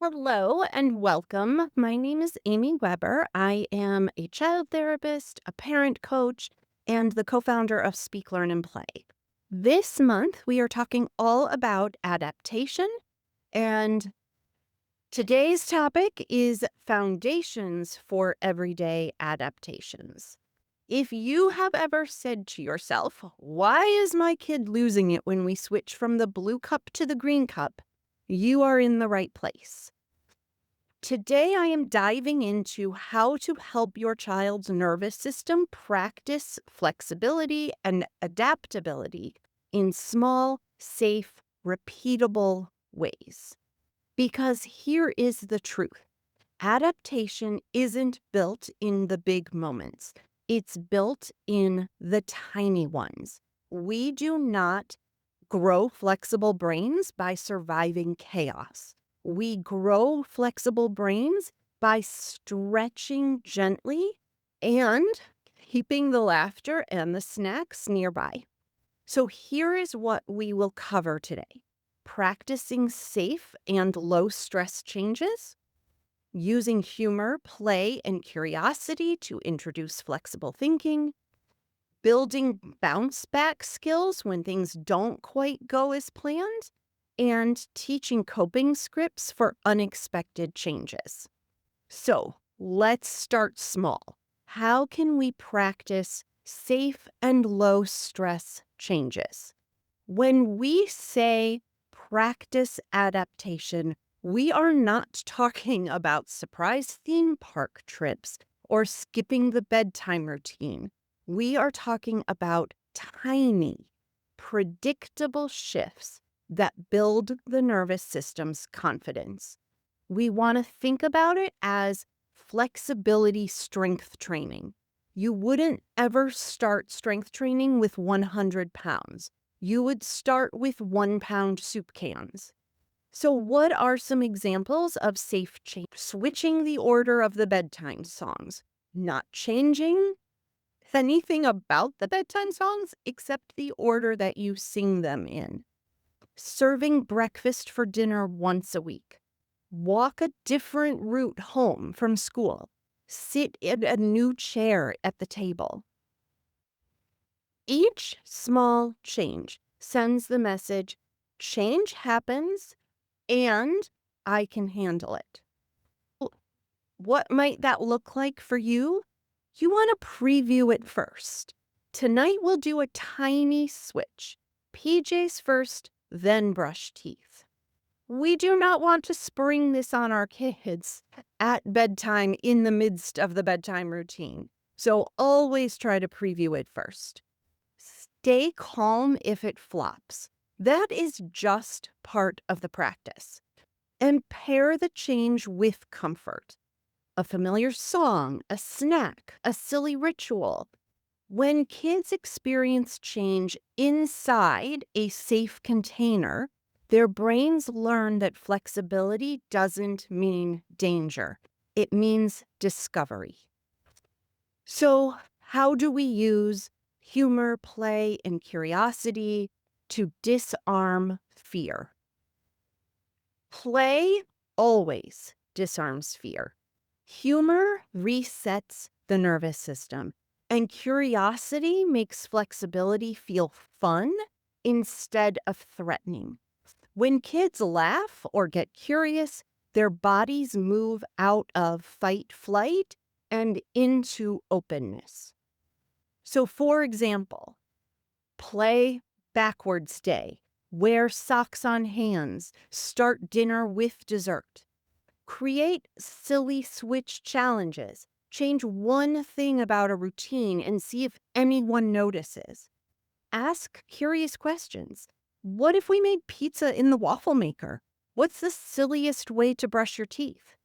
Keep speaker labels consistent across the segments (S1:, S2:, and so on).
S1: Hello and welcome. My name is Amy Weber. I am a child therapist, a parent coach, and the co founder of Speak, Learn, and Play. This month, we are talking all about adaptation, and today's topic is foundations for everyday adaptations. If you have ever said to yourself, "Why is my kid losing it when we switch from the blue cup to the green cup?" you are in the right place. Today, I am diving into how to help your child's nervous system practice flexibility and adaptability in small, safe, repeatable ways. Because here is the truth: adaptation isn't built in the big moments, it's built in the tiny ones. We do not grow flexible brains by surviving chaos. We grow flexible brains by stretching gently and keeping the laughter and the snacks nearby. So, here is what we will cover today: practicing safe and low stress changes, using humor, play, and curiosity to introduce flexible thinking, building bounce back skills when things don't quite go as planned, and teaching coping scripts for unexpected changes. So let's start small. How can we practice safe and low stress changes? When we say practice adaptation, we are not talking about surprise theme park trips or skipping the bedtime routine. We are talking about tiny, predictable shifts that build the nervous system's confidence. We want to think about it as flexibility strength training. You wouldn't ever start strength training with 100 pounds. You would start with 1 pound soup cans. So, what are some examples of safe change? Switching the order of the bedtime songs, not changing anything about the bedtime songs except the order that you sing them in. Serving breakfast for dinner once a week. Walk a different route home from school. Sit in a new chair at the table. Each small change sends the message: change happens and I can handle it. What might that look like for you? You want to preview it first. Tonight we'll do a tiny switch: PJs first, then brush teeth. We do not want to spring this on our kids at bedtime in the midst of the bedtime routine. So always try to preview it first. Stay calm if it flops. That is just part of the practice. And pair the change with comfort: a familiar song, a snack, a silly ritual. When kids experience change inside a safe container, their brains learn that flexibility doesn't mean danger. It means discovery. So, how do we use humor, play, and curiosity to disarm fear? Play always disarms fear. Humor resets the nervous system, and curiosity makes flexibility feel fun instead of threatening. When kids laugh or get curious, their bodies move out of fight flight and into openness. So, for example, play backwards day, wear socks on hands, start dinner with dessert. Create silly switch challenges. Change one thing about a routine and see if anyone notices. Ask curious questions. What if we made pizza in the waffle maker? What's the silliest way to brush your teeth?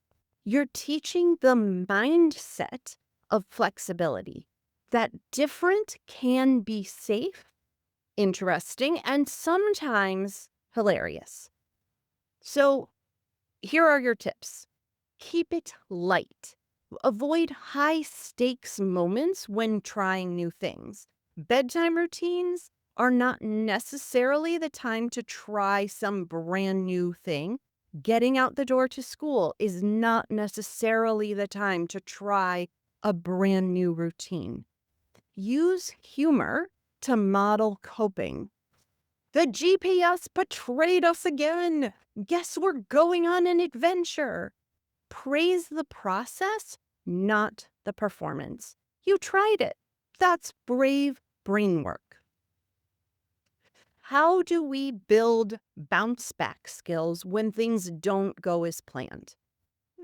S1: You're teaching the mindset of flexibility, that different can be safe, interesting, and sometimes hilarious. So, here are your tips. Keep it light. Avoid high stakes moments when trying new things. Bedtime routines are not necessarily the time to try some brand new thing. Getting out the door to school is not necessarily the time to try a brand new routine. Use humor to model coping. The GPS betrayed us again. Guess we're going on an adventure. Praise the process, not the performance. You tried it. That's brave brain work. How do we build bounce back skills when things don't go as planned?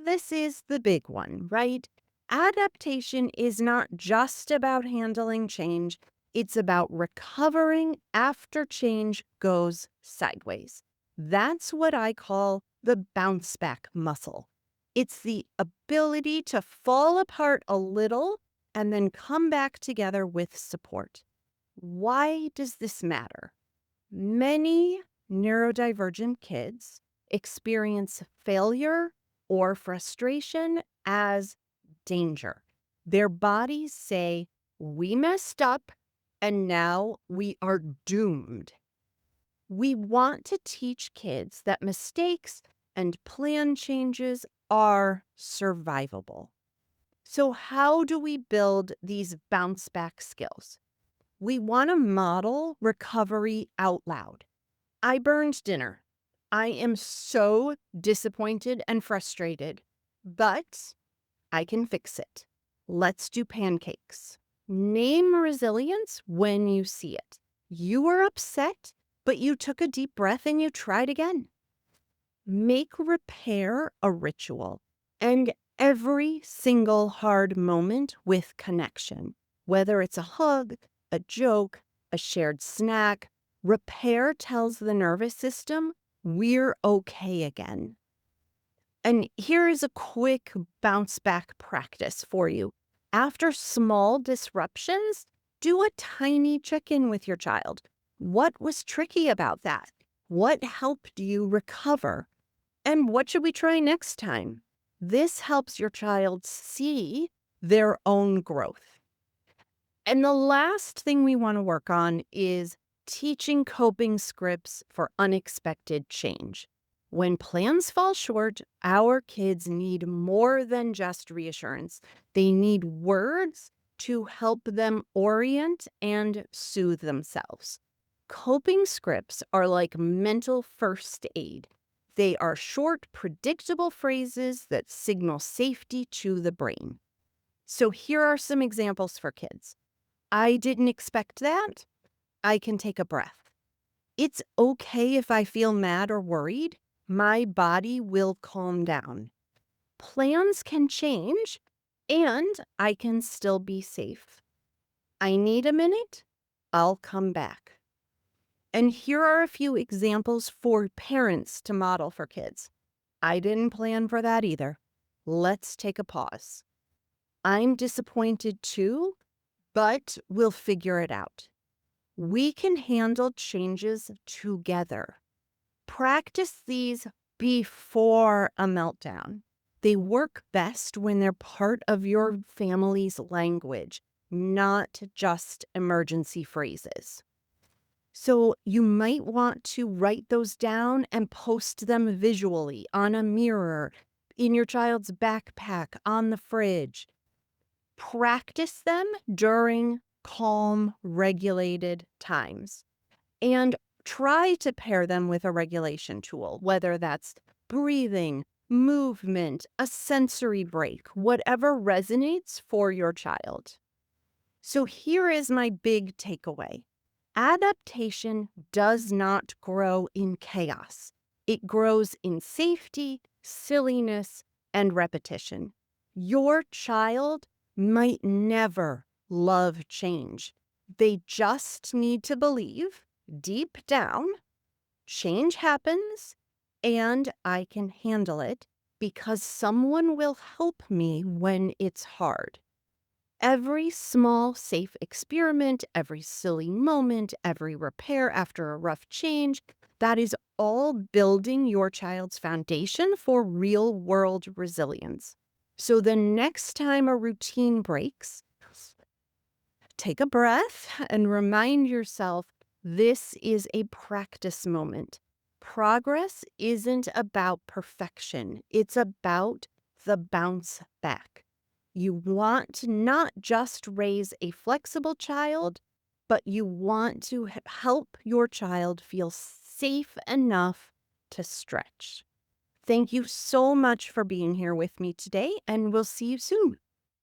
S1: This is the big one, right? Adaptation is not just about handling change, it's about recovering after change goes sideways. That's what I call the bounce back muscle. It's the ability to fall apart a little and then come back together with support. Why does this matter? Many neurodivergent kids experience failure or frustration as danger. Their bodies say, "We messed up and now we are doomed." We want to teach kids that mistakes and plan changes are survivable. So, how do we build these bounce back skills? We want to model recovery out loud. I burned dinner. I am so disappointed and frustrated, but I can fix it. Let's do pancakes. Name resilience when you see it. You were upset, but you took a deep breath and you tried again. Make repair a ritual and every single hard moment with connection, whether it's a hug, a joke, a shared snack. Repair tells the nervous system we're okay again. And here is a quick bounce back practice for you. After small disruptions, do a tiny check in with your child. What was tricky about that? What helped you recover? And what should we try next time? This helps your child see their own growth. And the last thing we want to work on is teaching coping scripts for unexpected change. When plans fall short, our kids need more than just reassurance. They need words to help them orient and soothe themselves. Coping scripts are like mental first aid. They are short, predictable phrases that signal safety to the brain. So here are some examples for kids. I didn't expect that. I can take a breath. It's okay if I feel mad or worried. My body will calm down. Plans can change, and I can still be safe. I need a minute. I'll come back. And here are a few examples for parents to model for kids. I didn't plan for that either. Let's take a pause. I'm disappointed too, but we'll figure it out. We can handle changes together. Practice these before a meltdown. They work best when they're part of your family's language, not just emergency phrases. So you might want to write those down and post them visually on a mirror, in your child's backpack, on the fridge. Practice them during calm, regulated times. And try to pair them with a regulation tool, whether that's breathing, movement, a sensory break, whatever resonates for your child. So here is my big takeaway. Adaptation does not grow in chaos. It grows in safety, silliness, and repetition. Your child might never love change. They just need to believe deep down, change happens and I can handle it because someone will help me when it's hard. Every small, safe experiment, every silly moment, every repair after a rough change, that is all building your child's foundation for real world resilience. So the next time a routine breaks, take a breath and remind yourself this is a practice moment. Progress isn't about perfection, it's about the bounce back. You want to not just raise a flexible child, but you want to help your child feel safe enough to stretch. Thank you so much for being here with me today, and we'll see you soon.